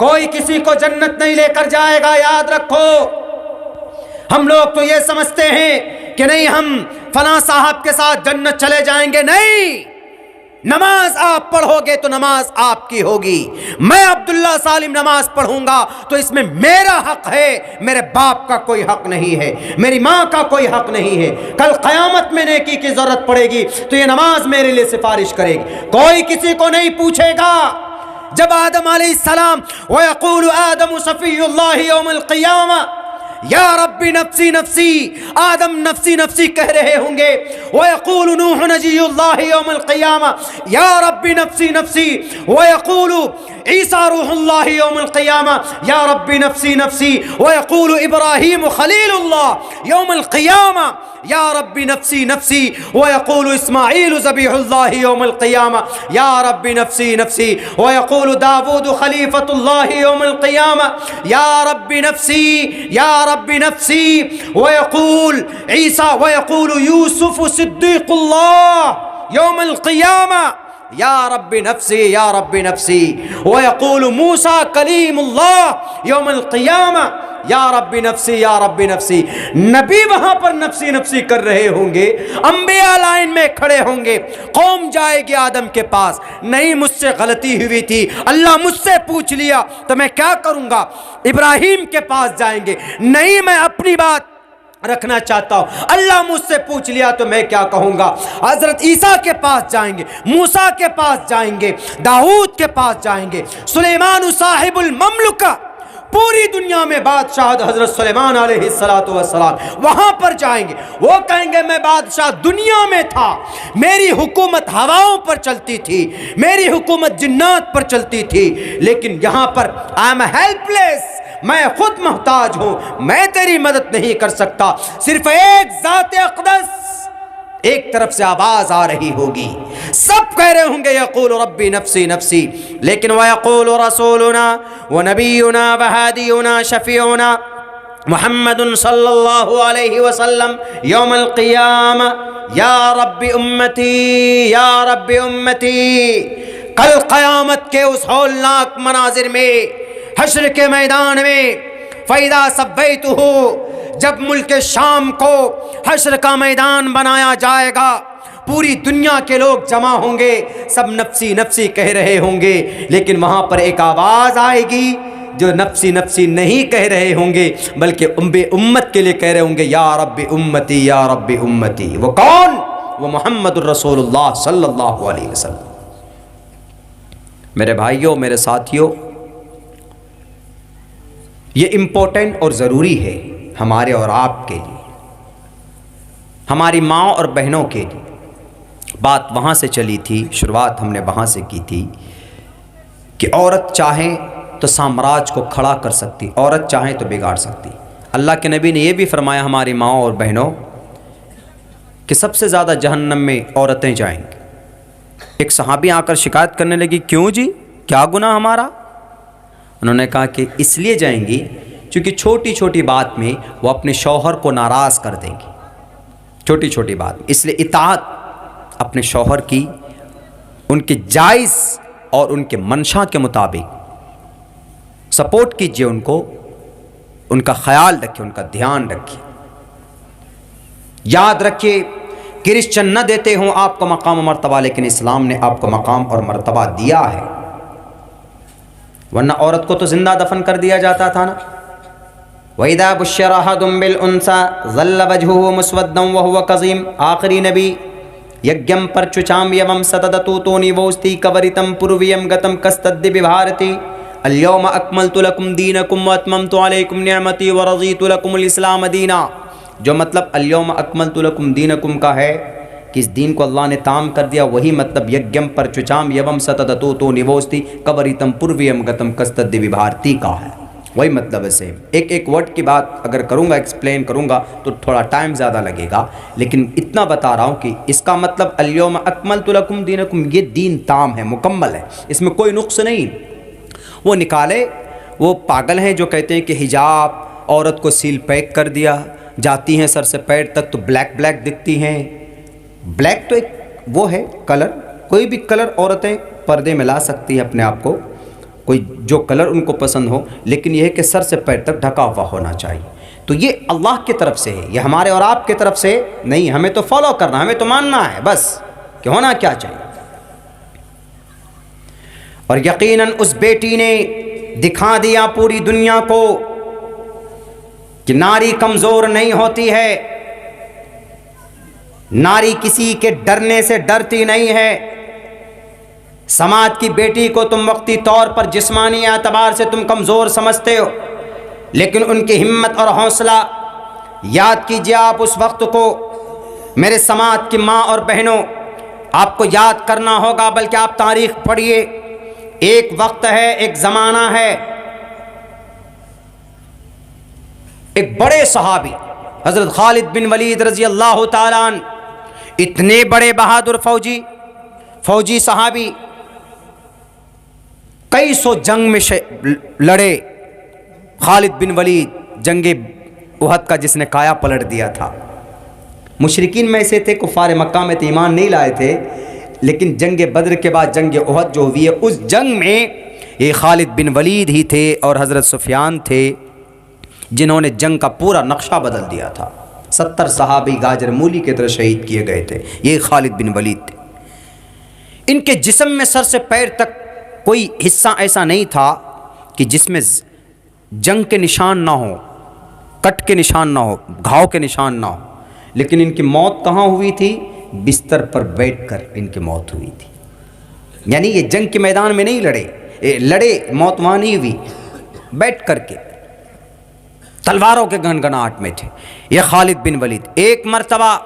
کوئی کسی کو جنت نہیں لے کر جائے گا، یاد رکھو۔ ہم لوگ تو یہ سمجھتے ہیں کہ نہیں ہم فلاں صاحب کے ساتھ جنت چلے جائیں گے، نہیں، نماز آپ پڑھو گے تو نماز آپ کی ہوگی۔ میں عبداللہ سالم نماز پڑھوں گا تو اس میں میرا حق ہے، میرے باپ کا کوئی حق نہیں ہے، میری ماں کا کوئی حق نہیں ہے۔ کل قیامت میں نیکی کی ضرورت پڑے گی تو یہ نماز میرے لیے سفارش کرے گی، کوئی کسی کو نہیں پوچھے گا۔ جب آدم علیہ السلام وَيَقُولُ آدَمُ صَفِيُّ اللَّهِ يَوْمَ الْقِيَامَةِ یا رب نفسی نفسی، آدم نفسی نفسی کہہ رہے ہوں گے۔ وَيَقُولُ نُوحُ نَجِيُّ اللَّهِ يَوْمَ الْقِيَامَةِ یا رب نفسی نفسی۔ وَيَقُولُ عیسیٰ روح اللہ یوم القیامہ یا رب نفسی نفسی۔ وَيَقُولُ ابراہیم خلیل اللہ یوم القیامہ یا رب نفسی نفسی۔ وَيَقُولُ اسماعیل ذبیح اللہ یوم القیامہ یا رب نفسی نفسی۔ وَيَقُولُ داود خلیفۃ اللہ یوم القیامہ یا رب نفسی یا رب نفسی۔ وَيَقُولُ عیسیٰ وَيَقُولُ یوسف صدیق اللہ یوم القیامہ یا رب نفسی یا رب نفسی۔ وَيَقُولُ موسیٰ کلیم اللہ یوم القیامہ یا رب نفسی یا رب نفسی۔ نبی وہاں پر نفسی نفسی کر رہے ہوں گے، انبیاء لائن میں کھڑے ہوں گے، قوم جائے گی آدم کے پاس، نہیں مجھ سے غلطی ہوئی تھی، اللہ مجھ سے پوچھ لیا تو میں کیا کروں گا۔ ابراہیم کے پاس جائیں گے، نہیں میں اپنی بات رکھنا چاہتا ہوں، اللہ مجھ سے پوچھ لیا تو میں کیا کہوں گا۔ حضرت عیسیٰ کے پاس جائیں گے، موسیٰ کے پاس جائیں گے، داؤد کے پاس جائیں گے، سلیمان صاحب المملکہ، پوری دنیا میں بادشاہ حضرت سلیمان علیہ السلام وہاں پر جائیں گے، وہ کہیں گے میں بادشاہ دنیا میں تھا، میری حکومت ہواؤں پر چلتی تھی، میری حکومت جنات پر چلتی تھی، لیکن یہاں پر آئی ایم ہیلپ لیس، میں خود محتاج ہوں، میں تیری مدد نہیں کر سکتا۔ صرف ایک ذات اقدس، ایک طرف سے آواز آ رہی ہوگی، سب کہہ رہے ہوں گے یقول ربی نفسی نفسی، لیکن وَيَقُولُ رَسُولُنَا وَنَبِيُّنَا وَهَادِيُّنَا شَفِيعُنَا محمد صلی اللہ علیہ وسلم یوم القیامہ یا رب امتی یا رب امتی۔ کل قیامت کے اس ہولناک مناظر میں، حشر کے میدان میں، فَإِذَا سَبَّيْتُهُ، جب ملک شام کو حشر کا میدان بنایا جائے گا، پوری دنیا کے لوگ جمع ہوں گے، سب نفسی نفسی کہہ رہے ہوں گے، لیکن وہاں پر ایک آواز آئے گی جو نفسی نفسی نہیں کہہ رہے ہوں گے بلکہ امت کے لیے کہہ رہے ہوں گے یا رب امتی یا رب امتی۔ وہ کون؟ وہ محمد الرسول اللہ صلی اللہ علیہ وسلم۔ میرے بھائیوں، میرے ساتھیوں، یہ امپورٹنٹ اور ضروری ہے ہمارے اور آپ کے لیے، ہماری ماں اور بہنوں کے لیے۔ بات وہاں سے چلی تھی، شروعات ہم نے وہاں سے کی تھی کہ عورت چاہے تو سامراج کو کھڑا کر سکتی، عورت چاہے تو بگاڑ سکتی۔ اللہ کے نبی نے یہ بھی فرمایا ہماری ماں اور بہنوں کہ سب سے زیادہ جہنم میں عورتیں جائیں گی۔ ایک صحابی آ کر شکایت کرنے لگی، کیوں جی، کیا گناہ ہمارا؟ انہوں نے کہا کہ اس لیے جائیں گی کیونکہ چھوٹی چھوٹی بات میں وہ اپنے شوہر کو ناراض کر دیں گی، چھوٹی چھوٹی بات، اس لیے اطاعت اپنے شوہر کی، ان کے جائز اور ان کے منشا کے مطابق سپورٹ کیجئے، ان کو، ان کا خیال رکھیں، ان کا دھیان رکھیں۔ یاد رکھیے، کرسچن نہ دیتے ہوں آپ کو مقام و مرتبہ، لیکن اسلام نے آپ کو مقام اور مرتبہ دیا ہے، ورنہ عورت کو تو زندہ دفن کر دیا جاتا تھا نا۔ وَإِذَا بُشِّرَ أَحَدٌ بِالْأُنثَىٰ ظَلَّ وَجْهُهُ مُسْوَدًّا وَهُوَ كَظِيمٌ۔ آخری نبی یجم پرچچام یمم ستدتوتونی ووستی کورتم پرویم گتم کستد ببھارتی اليوم اکملت لکم دینکم واتممت علیکم نعمتی ورضیت لکم الاسلام دینا۔ جو مطلب اليوم اکملت لکم دینکم کا ہے کہ اس دین کو اللہ نے تام کر دیا، وہی مطلب یجم پرچچام یمم ستدتوتونی ووستی کورتم پرویم گتم کستد ببھارتی کا ہے، وہی مطلب ہے سیم۔ ایک ورڈ کی بات اگر کروں گا، ایکسپلین کروں گا تو تھوڑا ٹائم زیادہ لگے گا، لیکن اتنا بتا رہا ہوں کہ اس کا مطلب الیوم اکملت لکم دینکم، یہ دین تام ہے، مکمل ہے، اس میں کوئی نقص نہیں۔ وہ نکالے، وہ پاگل ہیں جو کہتے ہیں کہ حجاب عورت کو سیل پیک کر دیا، جاتی ہیں سر سے پیر تک تو بلیک بلیک دکھتی ہیں۔ بلیک تو ایک وہ ہے کلر، کوئی بھی کلر عورتیں پردے میں لا سکتی ہیں اپنے آپ کو، کوئی جو کلر ان کو پسند ہو، لیکن یہ ہے کہ سر سے پیر تک ڈھکا ہوا ہونا چاہیے۔ تو یہ اللہ کی طرف سے ہے، یہ ہمارے اور آپ کی طرف سے نہیں، ہمیں تو فالو کرنا، ہمیں تو ماننا ہے بس کہ ہونا کیا چاہیے۔ اور یقیناً اس بیٹی نے دکھا دیا پوری دنیا کو کہ ناری کمزور نہیں ہوتی ہے، ناری کسی کے ڈرنے سے ڈرتی نہیں ہے۔ سماج کی بیٹی کو تم وقتی طور پر جسمانی اعتبار سے تم کمزور سمجھتے ہو، لیکن ان کی ہمت اور حوصلہ یاد کیجیے آپ اس وقت کو۔ میرے سماج کی ماں اور بہنوں، آپ کو یاد کرنا ہوگا، بلکہ آپ تاریخ پڑھیے۔ ایک وقت ہے، ایک زمانہ ہے، ایک بڑے صحابی حضرت خالد بن ولید رضی اللہ تعالیٰ عنہ، اتنے بڑے بہادر فوجی صحابی، کئی سو جنگ میں لڑے۔ خالد بن ولید جنگ احد کا جس نے کایا پلٹ دیا تھا۔ مشرکین میں سے تھے، کفار مکہ میں ایمان نہیں لائے تھے، لیکن جنگ بدر کے بعد جنگ احد جو ہوئی ہے، اس جنگ میں یہ خالد بن ولید ہی تھے اور حضرت سفیان تھے جنہوں نے جنگ کا پورا نقشہ بدل دیا تھا۔ 70 صحابی گاجر مولی کی طرح شہید کیے گئے تھے، یہ خالد بن ولید تھے۔ ان کے جسم میں سر سے پیر تک کوئی حصہ ایسا نہیں تھا کہ جس میں جنگ کے نشان نہ ہو، کٹ کے نشان نہ ہو، گھاؤ کے نشان نہ ہو، لیکن ان کی موت کہاں ہوئی تھی؟ بستر پر بیٹھ کر ان کی موت ہوئی تھی۔ یعنی یہ جنگ کے میدان میں نہیں لڑے، موت وہاں نہیں ہوئی، بیٹھ کر کے تلواروں کے گنگناہٹ میں تھے۔ یہ خالد بن ولید ایک مرتبہ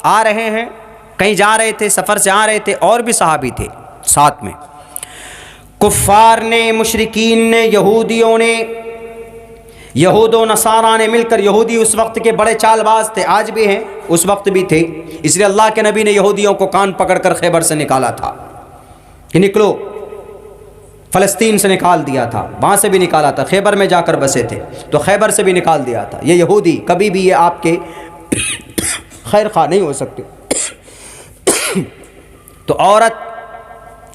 آ رہے ہیں، کہیں جا رہے تھے، سفر سے آ رہے تھے، اور بھی صحابی تھے ساتھ میں۔ کفار نے، مشرکین نے، یہودیوں نے، یہود و نصارہ نے مل کر، یہودی اس وقت کے بڑے چال باز تھے، آج بھی ہیں، اس وقت بھی تھے، اس لیے اللہ کے نبی نے یہودیوں کو کان پکڑ کر خیبر سے نکالا تھا کہ نکلو، فلسطین سے نکال دیا تھا، وہاں سے بھی نکالا تھا، خیبر میں جا کر بسے تھے تو خیبر سے بھی نکال دیا تھا۔ یہ یہودی کبھی بھی یہ آپ کے خیر خواہ نہیں ہو سکتے۔ تو عورت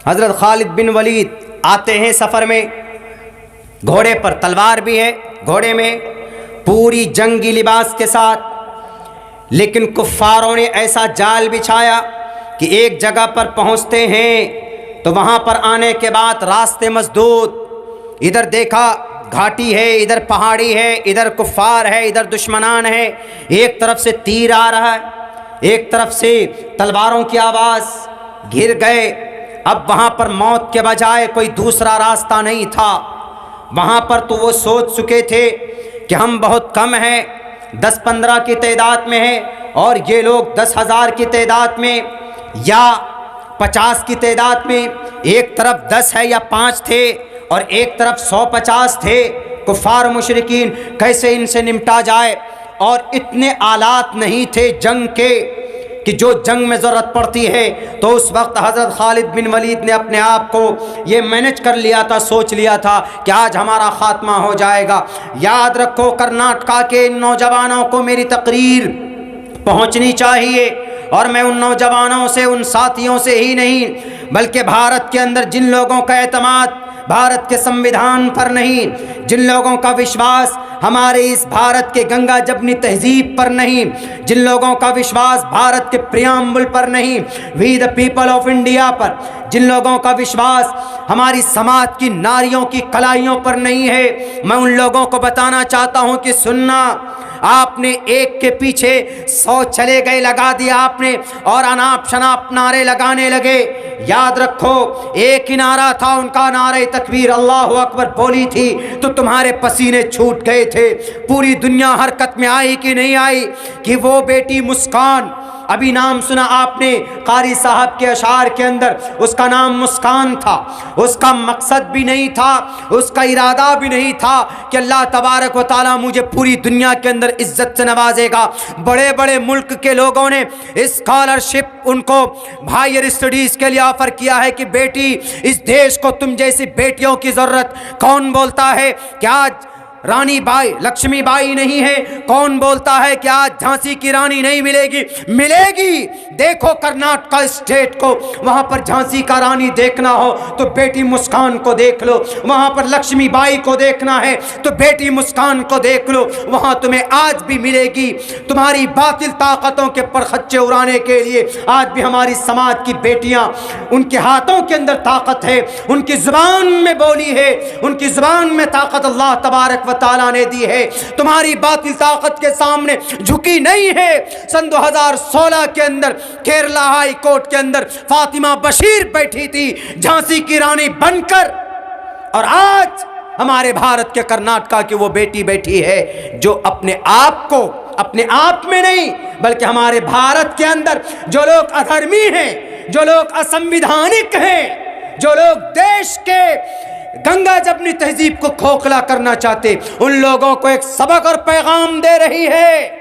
حضرت خالد بن ولید آتے ہیں سفر میں، گھوڑے پر، تلوار بھی ہے گھوڑے میں، پوری جنگی لباس کے ساتھ، لیکن کفاروں نے ایسا جال بچھایا کہ ایک جگہ پر پہنچتے ہیں تو وہاں پر آنے کے بعد راستے مسدود، ادھر دیکھا گھاٹی ہے، ادھر پہاڑی ہے، ادھر کفار ہے، ادھر دشمنان ہے، ایک طرف سے تیر آ رہا ہے، ایک طرف سے تلواروں کی آواز، گر گئے۔ اب وہاں پر موت کے بجائے کوئی دوسرا راستہ نہیں تھا۔ وہاں پر تو وہ سوچ چکے تھے کہ ہم بہت کم ہیں، 10-15 کی تعداد میں ہیں، اور یہ لوگ 10,000 کی تعداد میں یا 50 کی تعداد میں، ایک طرف 10 ہے یا 5 تھے اور ایک طرف 150 تھے کفار مشرکین، کیسے ان سے نمٹا جائے؟ اور اتنے آلات نہیں تھے جنگ کے کہ جو جنگ میں ضرورت پڑتی ہے، تو اس وقت حضرت خالد بن ولید نے اپنے آپ کو یہ مینج کر لیا تھا، سوچ لیا تھا کہ آج ہمارا خاتمہ ہو جائے گا۔ یاد رکھو، کرناٹکا کے ان نوجوانوں کو میری تقریر پہنچنی چاہیے، اور میں ان نوجوانوں سے، ان ساتھیوں سے ہی نہیں، بلکہ بھارت کے اندر جن لوگوں کا اعتماد بھارت کے سمویدھان پر نہیں، جن لوگوں کا وشواس ہمارے اس بھارت کے گنگا جمنی تہذیب پر نہیں، جن لوگوں کا وشواس بھارت کے پریامبل پر نہیں، وی دا پیپل آف انڈیا پر، جن لوگوں کا وشواس ہماری سماج کی ناریوں کی کلائیوں پر نہیں ہے، میں ان لوگوں کو بتانا چاہتا ہوں کہ سننا، آپ نے ایک کے پیچھے 100 چلے گئے، لگا دیا آپ نے، اور اناپ شناپ نعرے لگانے لگے۔ یاد رکھو، ایک ہی نعرہ تھا ان کا، نعرہ تکبیر، اللہ اکبر بولی تھی تو تمہارے پسینے چھوٹ گئے تھے۔ پوری دنیا حرکت میں آئی کہ نہیں آئی کہ وہ بیٹی مسکان، ابھی نام سنا آپ نے قاری صاحب کے اشعار کے اندر، اس کا نام مسکان تھا، اس کا مقصد بھی نہیں تھا، اس کا ارادہ بھی نہیں تھا کہ اللہ تبارک و تعالیٰ مجھے پوری دنیا کے اندر عزت سے نوازے گا۔ بڑے بڑے ملک کے لوگوں نے اسکالرشپ ان کو ہائر اسٹڈیز کے لیے آفر کیا ہے کہ بیٹی، اس دیش کو تم جیسی بیٹیوں کی ضرورت۔ کون بولتا ہے کہ آج رانی بائی لکشمی بائی نہیں ہے؟ کون بولتا ہے کہ آج جھانسی کی رانی نہیں ملے گی؟ ملے گی۔ دیکھو کرناٹک اسٹیٹ کو، وہاں پر جھانسی کا رانی دیکھنا ہو تو بیٹی مسکان کو دیکھ لو، وہاں پر لکشمی بائی کو دیکھنا ہے تو بیٹی مسکان کو دیکھ لو، وہاں تمہیں آج بھی ملے گی۔ تمہاری باطل طاقتوں کے پرخچے اڑانے کے لیے آج بھی ہماری سماج کی بیٹیاں، ان کے ہاتھوں کے اندر طاقت ہے، ان کی زبان میں بولی ہے، ان کی زبان میں طاقت اللہ تبارک و تعالیٰ نے دی ہے، تمہاری باطل طاقت کے سامنے جھکی نہیں ہے۔ سن 2016 کے اندر کیرلا ہائی کورٹ کے اندر فاطمہ بشیر بیٹھی تھی جھانسی کی رانی بن کر، اور آج ہمارے بھارت کے کرناٹکا کی وہ بیٹی بیٹھی ہے جو اپنے آپ کو، اپنے آپ میں نہیں بلکہ ہمارے بھارت کے اندر جو لوگ ادھرمی ہیں، جو لوگ اسنویدھانک ہیں، جو لوگ دیش کے گنگا جمنی تہذیب کو کھوکھلا کرنا چاہتے، ان لوگوں کو ایک سبق اور پیغام دے رہی ہے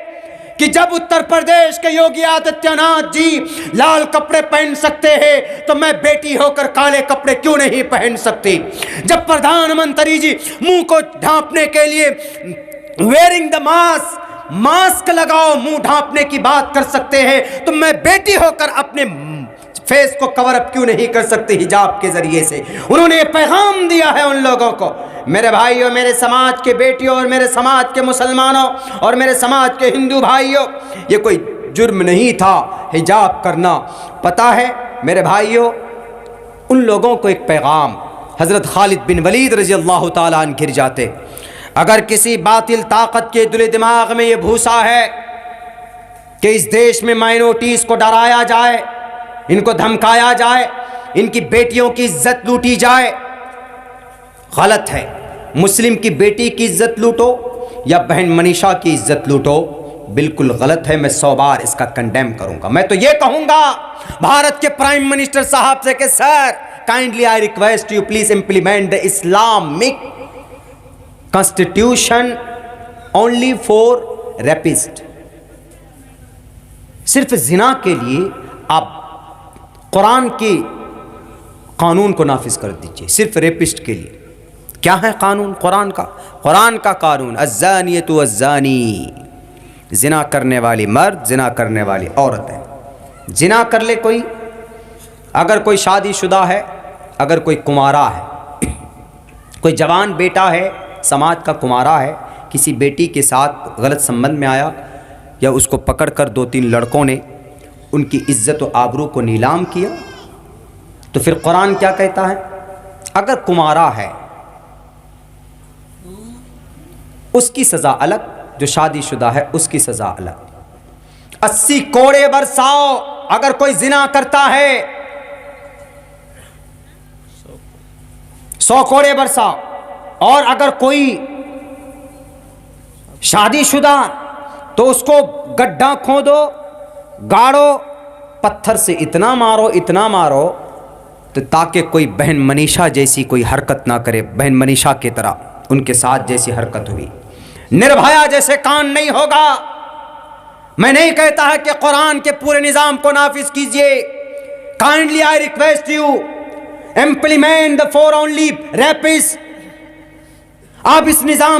کہ جب اتر پردیش کے یوگی آدتیہ ناتھ جی لال کپڑے پہن سکتے ہیں تو میں بیٹی ہو کر کالے کپڑے کیوں نہیں پہن سکتی؟ جب پردھان منتری جی منہ کو ڈھانپنے کے لیے ویئرنگ دا ماسک لگاؤ، منہ ڈھانپنے کی بات کر سکتے ہیں تو میں بیٹی ہو کر اپنے فیس کو کور اپ کیوں نہیں کر سکتی حجاب کے ذریعے سے؟ انہوں نے یہ پیغام دیا ہے ان لوگوں کو۔ میرے بھائیوں، میرے سماج کے بیٹیوں اور میرے سماج کے مسلمانوں اور میرے سماج کے ہندو بھائیوں، یہ کوئی جرم نہیں تھا حجاب کرنا، پتہ ہے میرے بھائیوں؟ ان لوگوں کو ایک پیغام حضرت خالد بن ولید رضی اللہ تعالیٰ عنہ گر جاتے، اگر کسی باطل طاقت کے دل دماغ میں یہ بھوسا ہے کہ اس دیش میں مائنورٹیز کو ڈرایا جائے، ان کو دھمکایا جائے، ان کی بیٹیوں کی عزت لوٹی جائے، غلط ہے۔ مسلم کی بیٹی کی عزت لوٹو یا بہن منیشا کی عزت لوٹو، بالکل غلط ہے۔ میں 100 بار اس کا کنڈیم کروں گا۔ میں تو یہ کہوں گا بھارت کے پرائم منسٹر صاحب سے کہ sir kindly I request you please implement the Islamic constitution only for rapist. صرف زنا کے لیے آپ قرآن کی قانون کو نافذ کر دیجئے، صرف ریپسٹ کے لیے۔ کیا ہے قانون قرآن کا؟ قرآن کا قانون الزانیۃ والزانی، زنا کرنے والی مرد، زنا کرنے والی عورت ہے۔ زنا کر لے کوئی، اگر کوئی شادی شدہ ہے، اگر کوئی کمارا ہے، کوئی جوان بیٹا ہے سماج کا کمارا ہے، کسی بیٹی کے ساتھ غلط سمبند میں آیا یا اس کو پکڑ کر 2-3 لڑکوں نے ان کی عزت و آبرو کو نیلام کیا، تو پھر قرآن کیا کہتا ہے؟ اگر کمارا ہے اس کی سزا الگ، جو شادی شدہ ہے اس کی سزا الگ۔ 80 کوڑے برساؤ اگر کوئی زنا کرتا ہے، 100 کوڑے برساؤ، اور اگر کوئی شادی شدہ تو اس کو گڈھا کھودو، گاڑو، پتھر سے اتنا مارو اتنا مارو تو تاکہ کوئی بہن منیشا جیسی کوئی حرکت نہ کرے، بہن منیشا کی طرح ان کے ساتھ جیسی حرکت ہوئی، نربھیا جیسے کان نہیں ہوگا۔ میں نہیں کہتا ہے کہ قرآن کے پورے نظام کو نافذ کیجئے، kindly I request you implement the four only reps. آپ اس نظام